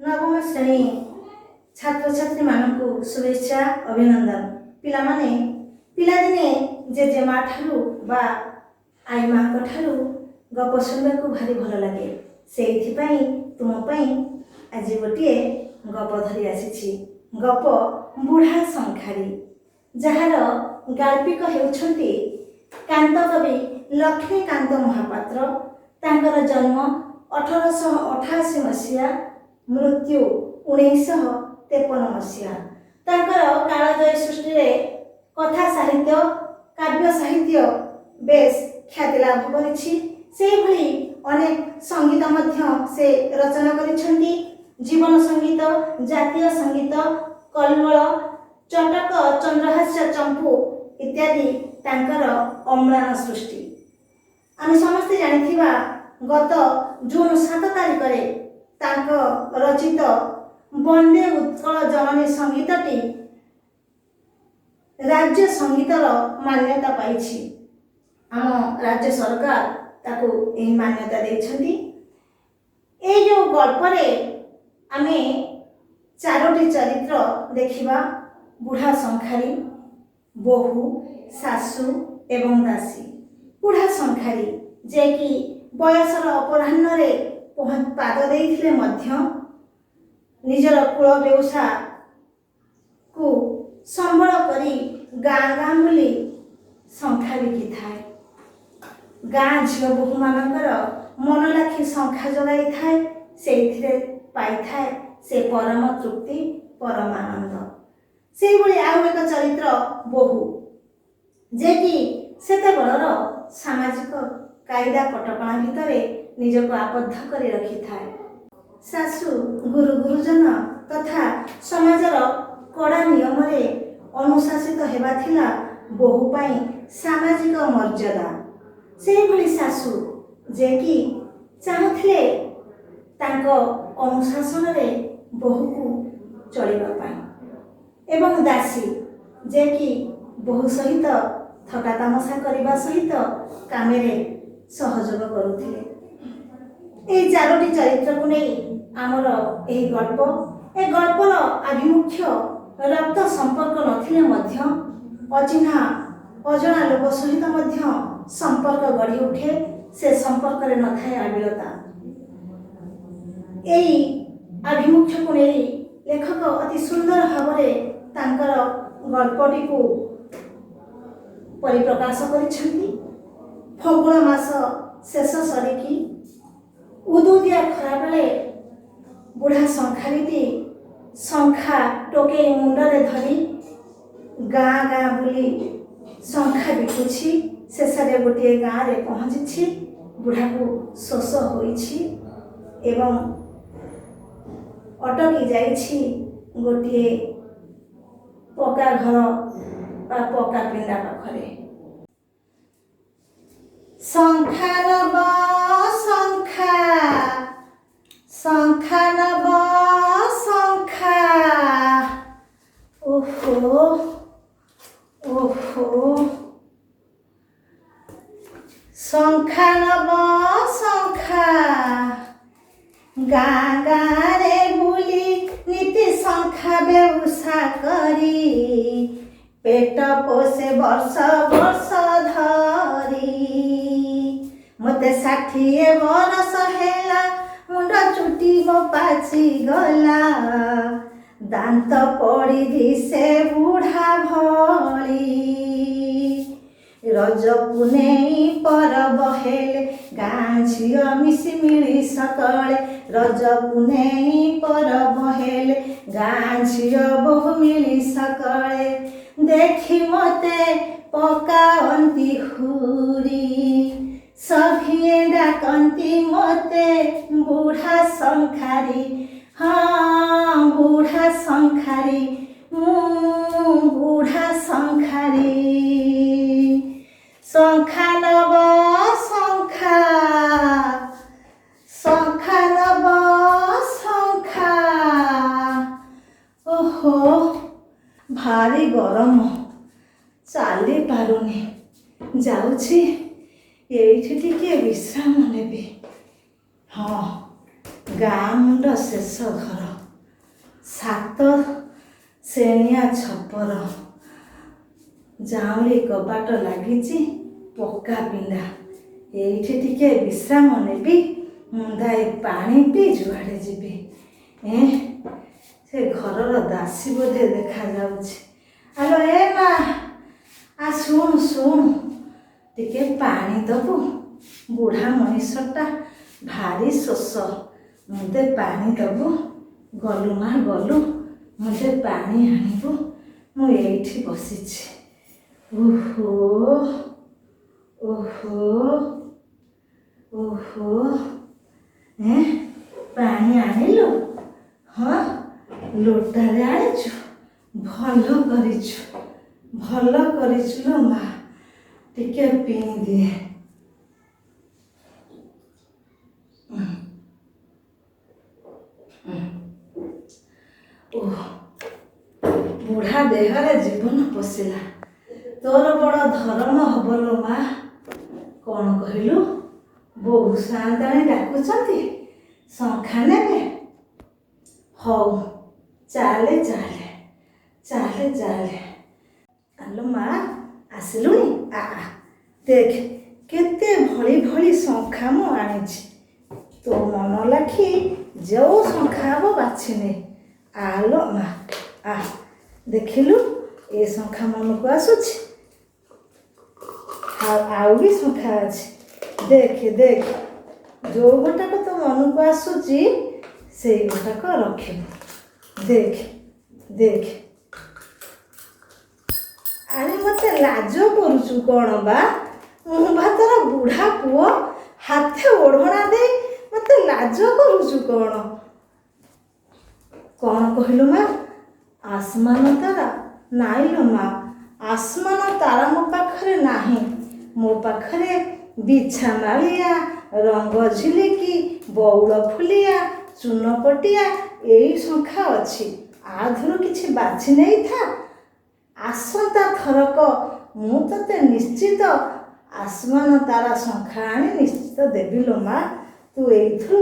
नवम श्रेणी छात्र छात्री मानकु शुभेच्छा अभिनंदन। पिलामाने पिलादिने जेजेमा ठारू बा आई माँ ठारू गप शुणा को भारी भल लगे से तुम आज गोटे गप धरी आसी। गप बुढ़ा शंखारी जार गाल्पिक हेउछंती कांत कवि लक्ष्मीकांत महापात्र। तांकर जन्म 1888 मसीहा, मृत्यु 1953 मसीहा। तांकर कालजयी सृष्टि कथा साहित्य काव्य साहित्य बेस ख्याति लाभ करिछि। सेहि भली अनेक संगीत मध्य से रचना करिछंती। जीवन संगीत, जातीय संगीत, कल्लोळ, चटक, चंद्रहास्य, चंपू इत्यादि तांकर अम्लान सृष्टि। आम समस्ते जानिथिबा गत जून 7 तारिख रचित वंदे उत्कल जननी संगीतटी राज्य संगीतर मान्यता पाइछि। आम राज्य सरकार ताकू एही मान्यता देइछंती। ए जो गल्परे आमे चारोटी चरित्र देखिबा, बुढ़ा शंखारी, बोहू, सासू एवं दासी। बुढ़ा शंखारी जे कि बयसर अपराह्न रे पाद देइथिले मध्य निजर कुल व्यवसा को संबल करी गाँ गाँ बुली शंखा बिकी थाए। गाँ झील बोहू मानकर मन लाखी शंखा जगाई थाए। से पाई थाए से परम तृप्ति, परम आनंद। से भली आउ एक चरित्र बोहू जे कि सेते बड़र सामाजिक कायदा कटकणा भितरे निजको आबद्ध करी रखी थाए। सासू गुरु गुरुजन तथा समाजर कड़ा नियम रे अनुशासित हेबा थिला बोहू पाई सामाजिक मर्यादा। से भली सासू जे कि चाहुथिले तांको अनुशासन रे बोहू को चलिबा पाई एवं दासी जे कि बोहू सहित थका तमाशा करने सहित कामेरे सहयोग करुथिले। ए चारोटी चरित्र को नहीं आमर एही गल्प ए गल्पर आभिमुख्य रक्त संपर्क नथिले मध्य अचिन्हा अजना लोक सहित मध्य संपर्क गढ़ी उठे। से संपर्क रे न थाए आबिलता। एही आभिमुख्य को नहीं लेखक अति सुंदर भावरे तांकर गल्पटी को परिप्रकाश करिछंती। फगुण मास शेष सरिकी उदुदिया खरा बेले बुढ़ा शंखारीटी शंखा टोके मुंडरे धरी गाँ गाँ बुली शंखा बिकुछि। शेषरे गोटे गाँ रे पहुँची। बुढ़ा को शोष होइछि एवं अटकी जाइछि गोटे पक्का घर बा पक्का पिंडा पाखरे। शंखा नब शंखा, शंखा नब शंखा, ओहो ओहो। शंखा नब शंखा, गाँ गाँ रे बुली नीति शंखा बेउसा करी पेट पोषे वर्ष वर्ष धरी। मते 60 बरस हेला मुंड चुटी पाची गला दांत पड़ी दिसे बुढ़ा भली। रज पुनेई परब हेले गाँ झियो मिसी मिली सकले। रज पुनेई परब हेले गाँ झियो बहु मिली सकले। देखी मते पकावंती हुरी सभिए डाकंती मते बुढ़ा शंखारी। हाँ बुढ़ा शंखारी, बुढ़ा शंखारी। शंखा नब शंखा, शंखा नब शंखा, ओहो भारी गरम चाली पारुनी। जाउछि एइठी टिके विश्राम नेबी। हाँ गाँ मुंड ଶେଷ ଘର, 7 ଶ୍ରେଣିଆ ଛପର, ଜାଉଁଳି କବାଟ ଲାଗିଛି, ପକ୍କା ପିଣ୍ଡା। ଏଇଠି ଟିକେ ବିଶ୍ରାମ ନେବି, ମୁନ୍ଦାଏ ପାଣି ପିଇ ଯୁଆଡ଼େ ଯିବି। ସେ ଘରର ଦାସୀ ବୋଧେ ଦେଖାଯାଉଛି। ଆଲୋ ଏ ମା, ଆ ଶୁଣୁ ଶୁଣୁ, ଟିକେ ପାଣି ଦବୁ? ବୁଢ଼ା ମଣିଷଟା, ଭାରି ଶୋଷ, ମୋତେ ପାଣି ଦବୁ? ଗଲୁ ମା ଗଲୁ, ମୋତେ ପାଣି ଆଣିବୁ, ମୁଁ ଏଇଠି ବସିଛି। ଓହୋ ଓହୋ ଓହୋ, ପାଣି ଆଣିଲୁ? ହଁ, ଲୋଟାରେ ଆଣିଛୁ, ଭଲ କରିଛୁ, ଭଲ କରିଛୁ ଲୋ ମା, ଟିକେ ପିଇଦିଏ। ବୁଢ଼ା ଦେହରେ ଜୀବନ ପଶିଲା। ତୋର ବଡ଼ ଧର୍ମ ହବ ଲୋ ମା। କ'ଣ କହିଲୁ? ବୋହୂ ସାନ୍ତାଣୀ ଡାକୁଛନ୍ତି, ଶଙ୍ଖା ନେବେ? ହଉ, ଚାଲେ ଚାଲେ ଚାଲେ ଚାଲେ। ଆଲୋ ମା, ଆସିଲୁଣି? ଦେଖ କେତେ ଭଳି ଭଳି ଶଙ୍ଖା ମୁଁ ଆଣିଛି। ତୋ ମନ ଲାଖି ଯେଉଁ ଶଙ୍ଖା ହବ ବାଛି ନେ। ଆଲୋ ମା, ଦେଖିଲୁ ଏ ଶଙ୍ଖା ମନକୁ ଆସୁଛି, ଆଉ ବି ଶଙ୍ଖା ଅଛି। ଦେଖେ ଦେଖେ, ଯେଉଁ ଗୋଟାକ ତୋ ମନକୁ ଆସୁଛି ସେଇ ଗୋଟାକ ରଖିବୁ। ଦେଖ ଦେଖ। ଆରେ ମୋତେ ଲାଜ କରୁଛୁ କ'ଣ ବା? ମୁଁ ବା ତୋର ବୁଢ଼ା ପୁଅ, ହାତେ ଓଢ଼ଣା ଦେଇ ମୋତେ ଲାଜ କରୁଛୁ କ'ଣ? କ'ଣ କହିଲୁ ମା? ଆସମାନ ତାରା? ନାଇଁ ଲୋ ମା, ଆସମାନ ତାରା ମୋ ପାଖରେ ନାହିଁ। ମୋ ପାଖରେ ବିଛାମାଳିଆ, ରଙ୍ଗ ଝିଲିକି, ବଉଳ ଫୁଲିଆ, ଚୂନପଟିଆ ଏଇ ଶଙ୍ଖା ଅଛି। ଆଧୁରୁ କିଛି ବାଛି ନେଇଥା। ଆସନ୍ତା ଥରକ ମୁଁ ତୋତେ ନିଶ୍ଚିତ ଆସମାନ ତାରା ଶଙ୍ଖା ଆଣି ନିଶ୍ଚିତ ଦେବି ଲୋ ମା। ତୁ ଏଇଥିରୁ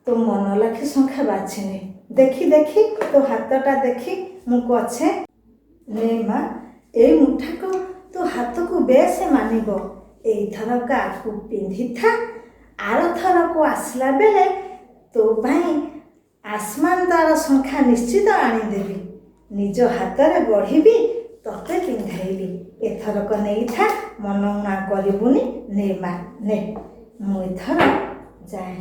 ତୋ ମନ ଲାଖି ଶଙ୍ଖା ବାଛି ନେ। ଦେଖି ଦେଖି ତୋ ହାତଟା ଦେଖି ମୁଁ କଛେ। ନେ ମା, ଏଇ ମୁଠାକ ତୋ ହାତକୁ ବେଶ ମାନିବ। ଏଇଥରକ ଆକୁ ପିନ୍ଧିଥା। ଆରଥରକୁ ଆସିଲା ବେଳେ ତୋ ପାଇଁ ଆସମାନ ତାରା ଶଙ୍ଖା ନିଶ୍ଚିତ ଆଣିଦେବି। ନିଜ ହାତରେ ଗଢ଼ିବି, ତତେ ପିନ୍ଧାଇବି। ଏଥରକ ନେଇଥା, ମନ ଉଣା କରିବୁନି। ନେ ମା ନେ, ମୁଁ ଏଥର ଯାଏ।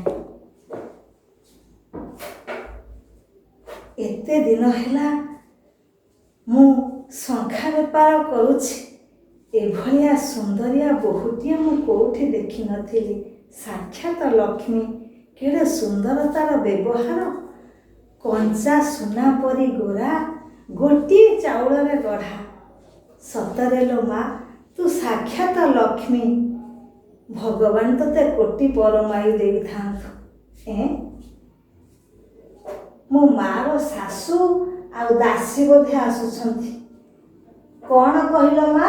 ଏତେ ଦିନ ହେଲା ମୁଁ ଶଙ୍ଖା ବେପାର କରୁଛି। ଏଭଳିଆ ସୁନ୍ଦରିଆ ବୋହୂଟିଏ ମୁଁ କେଉଁଠି ଦେଖିନଥିଲି। ସାକ୍ଷାତ ଲକ୍ଷ୍ମୀ, କେଡ଼େ ସୁନ୍ଦର ତାର ବ୍ୟବହାର। କଞ୍ଚା ସୁନା ପରି ଗୋରା, ଗୋଟିଏ ଚାଉଳରେ ଗଢ଼ା। ସତରେ ଲୋ ମା, ତୁ ସାକ୍ଷାତ ଲକ୍ଷ୍ମୀ। ଭଗବାନ ତୋତେ କୋଟି ପରମାୟୁ ଦେଇଥାନ୍ତୁ। ମୋ ମାର ଶାଶୁ ଆଉ ଦାସୀ ବୋଧେ ଆସୁଛନ୍ତି। କ'ଣ କହିଲ ମା?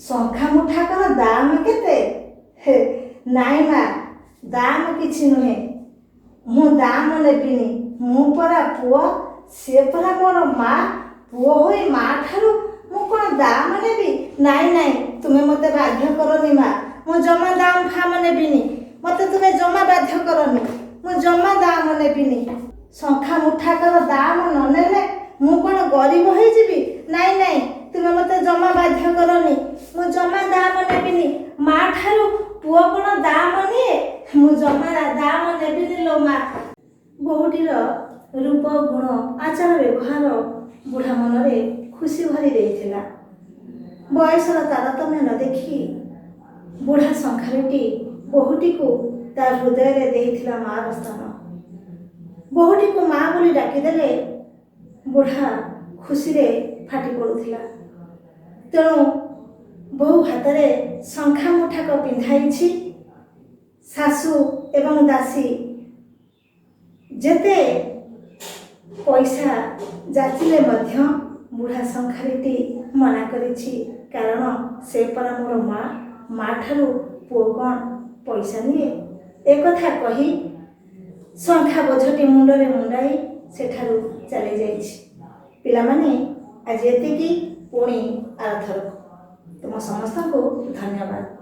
ଶଙ୍ଖା ମୁଠାକର ଦାମ କେତେ? ନାଇଁ ମା, ଦାମ କିଛି ନୁହେଁ। ମୁଁ ଦାମ ନେବିନି। ମୁଁ ପରା ପୁଅ, ସିଏ ପରା ମୋର ମା। ପୁଅ ହୋଇ ମା ଠାରୁ ମୁଁ କ'ଣ ଦାମ ନେବି? ନାଇଁ ନାଇଁ, ତୁମେ ମୋତେ ବାଧ୍ୟ କରନି ମା। ମୁଁ ଜମା ଦାମ ଫାମ ନେବିନି। ମୋତେ ତୁମେ ଜମା ବାଧ୍ୟ କରନି। ମୁଁ ଜମା ଦାମ ନେବିନି। ଶଙ୍ଖା ମୁଠାକର ଦାମ ନ ନେଲେ ମୁଁ କ'ଣ ଗରିବ ହେଇଯିବି? ନାଇଁ ନାଇଁ, ତୁମେ ମୋତେ ଜମା ବାଧ୍ୟ କରନି। ମୁଁ ଜମା ଦାମ ନେବିନି। ମା ଠାରୁ ପୁଅ କ'ଣ ଦାମ ନିଏ? ମୁଁ ଜମା ଦାମ ନେବିନି ଲୋ ମା। ବୋହୂଟିର ରୂପ, ଗୁଣ, ଆଚାର ବ୍ୟବହାର ବୁଢ଼ା ମନରେ ଖୁସି ଭରି ଦେଇଥିଲା। ବୟସର ତାରତମ୍ୟ ନ ଦେଖି ବୁଢ଼ା ଶଙ୍ଖାରିଟି ବୋହୂଟିକୁ ତା ହୃଦୟରେ ଦେଇଥିଲା ମାର ସ୍ଥାନ। ବୋହୂଟିକୁ ମା ବୋଲି ଡାକିଦେଲେ ବୁଢ଼ା ଖୁସିରେ ଫାଟି ପଡ଼ୁଥିଲା। ତେଣୁ ବୋହୂ ହାତରେ ଶଙ୍ଖା ମୁଠାକ ପିନ୍ଧାଇଛି। ଶାଶୁ ଏବଂ ଦାସୀ ଯେତେ ପଇସା ଯାଚିଲେ ମଧ୍ୟ ବୁଢ଼ା ଶଙ୍ଖାରିଟି ମନା କରିଛି। କାରଣ ସେ ପରା ମୋର ମା। ମା ଠାରୁ ପୁଅ କ'ଣ ପଇସା ନିଏ? ଏକଥା କହି ଶଙ୍ଖା ବୋଝଟି ମୁଣ୍ଡରେ ମୁଣ୍ଡାଇ ସେଠାରୁ ଚାଲି ଯାଇଛି। ପିଲାମାନେ ଆଜି ଏତିକି, ପୁଣି ଆରଥରକୁ। ତୁମ ସମସ୍ତଙ୍କୁ ଧନ୍ୟବାଦ।